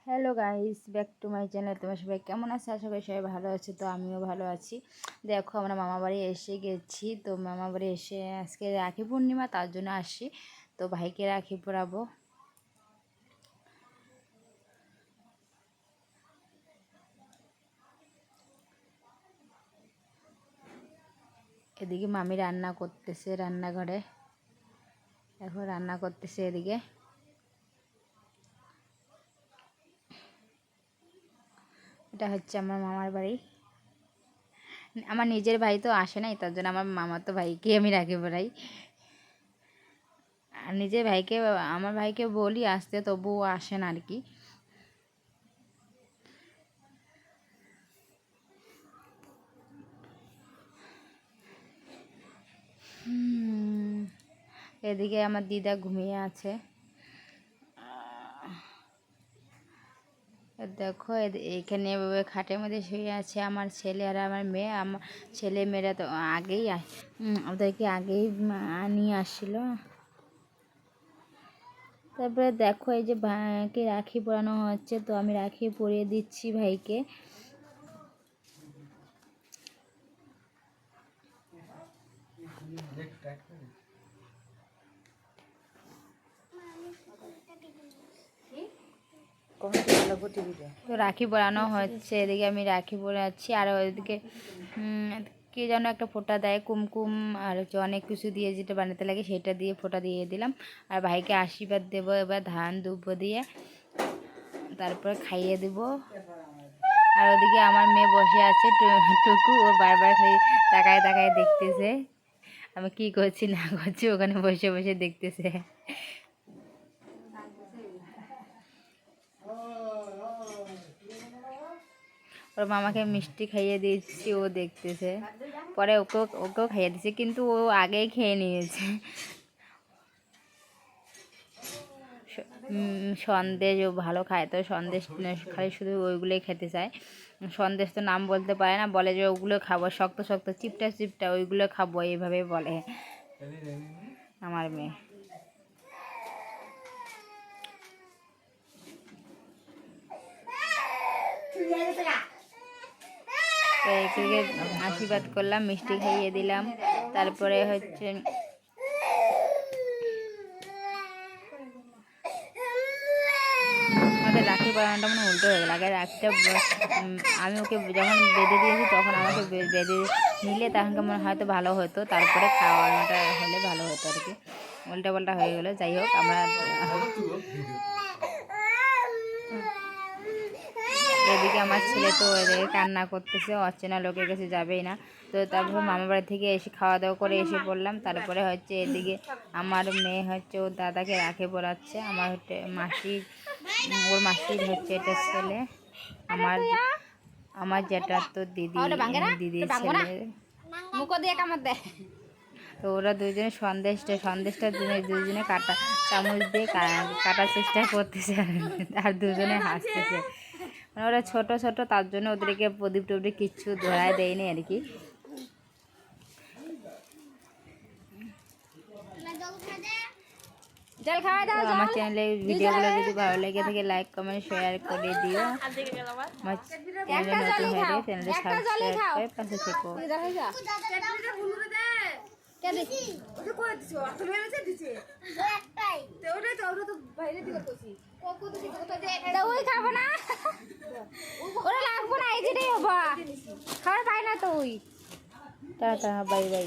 Hello guys, back to my channel. তোমার সবাই কেমন আছে? আশা করি সবাই ভালো আছে। তো আমিও ভালো আছি। দেখো, আমরা মামা বাড়ি এসে গেছি। তো মামা বাড়ি এসে আজকে রাখি পূর্ণিমা, তার জন্য আসি। তো ভাইকে রাখি পরাবো। এদিকে মামি রান্না করতেছে রান্নাঘরে। এখন রান্না করতেছে এদিকে। এটা হচ্ছে আমার মামার বাড়ি। আমার নিজের ভাই তো আসে নাই, তার জন্য আমার মামাতো ভাইকে আমি রাখি পরাই। আর নিজের ভাইকে, আমার ভাইকে বলি আসতে, তবুও আসে না আর কি। এদিকে আমার দিদা ঘুমিয়ে আছে। দেখো, এখানে এভাবে খাটের মধ্যে শুয়ে আছে আমার ছেলে আর আমার মেয়ে। আমার ছেলে মেয়েরা তো আগেই ওদেরকে আগেই নিয়ে আসছিল। তারপরে দেখো, এই যে ভাইকে রাখি পরানো হচ্ছে, তো আমি রাখি পরিয়ে দিচ্ছি ভাইকে। তো রাখি পরানো হচ্ছে, এদিকে আমি রাখি পরাচ্ছি। আর ওইদিকে কে যেন একটা ফোঁটা দেয়, কুমকুম আর হচ্ছে অনেক কিছু দিয়ে যেটা বানাতে লাগে সেটা দিয়ে ফোঁটা দিয়ে দিলাম। আর ভাইকে আশীর্বাদ দেবো এবার ধান দুব্বো দিয়ে, তারপরে খাইয়ে দেব। আর ওদিকে আমার মেয়ে বসে আছে টুকু, ও বারবার খালি তাকায় তাকায় দেখতেছে আমি কি করছি না করছি, ওখানে বসে বসে দেখতেছে। ওর মামাকে মিষ্টি খাইয়ে দিচ্ছি, ও দেখতেছে। পরে ওকেও খাইয়ে দিচ্ছে, কিন্তু ও আগেই খেয়ে নিয়েছে। সন্দেশ ও ভালো খায়, তো সন্দেশ খালি শুধু ওইগুলোই খেতে চায়। সন্দেশ তো নাম বলতে পারে না, বলে যে ওগুলো খাবো, শক্ত শক্ত চিপটা চিপটা ওইগুলো খাবো, এইভাবে বলে আমার মেয়ে। তো একে আশীর্বাদ করলাম, মিষ্টি খাইয়ে দিলাম। তারপরে হচ্ছে আমাদের রাখি বানানোটা মানে উল্টো হয়ে গেল। আগে রাখিটা আমি ওকে যখন বেঁধে দিয়েছি, তখন আমাকে বেঁধে নিলে তখন কেমন হয়তো ভালো হতো, তারপরে খাওয়ানোটা হলে ভালো হতো আর কি। উল্টা পাল্টা হয়ে গেলো। যাই হোক, আমরা এদিকে আমার ছেলে তো এদিকে কান্না করতেছে, অচেনা লোকের কাছে যাবেই না। তো তারপর মামা বাড়ি থেকে এসে খাওয়া দাওয়া করে এসে পড়লাম। তারপরে হচ্ছে এদিকে আমার মেয়ে হচ্ছে ওর দাদাকে রাখি পরাচ্ছে। আমার মাসির, ওর মাসির হচ্ছে এটা ছেলে, আমার যেটা তো দিদির ছেলে। তো ওরা দুজনে সন্দেশটা দুজনে কাটা চামচ দিয়ে কাটার চেষ্টা করতেছে, আর দুজনে হাসতেছে। মানে ওরা ছোট ছোট, তার জন্য ওদেরকে প্রদীপ টদীপ কিচ্ছু ধরায় দেয়নি আর কি। আমার চ্যানেলের ভিডিওগুলো যদি ভালো লেগে থাকে, লাইক কমেন্ট শেয়ার করে দিও। আমার চ্যানেলে নতুন হয়ে গেলে চ্যানেলটা সাবস্ক্রাইব করে পাশে থেকো। Tata, bye bye.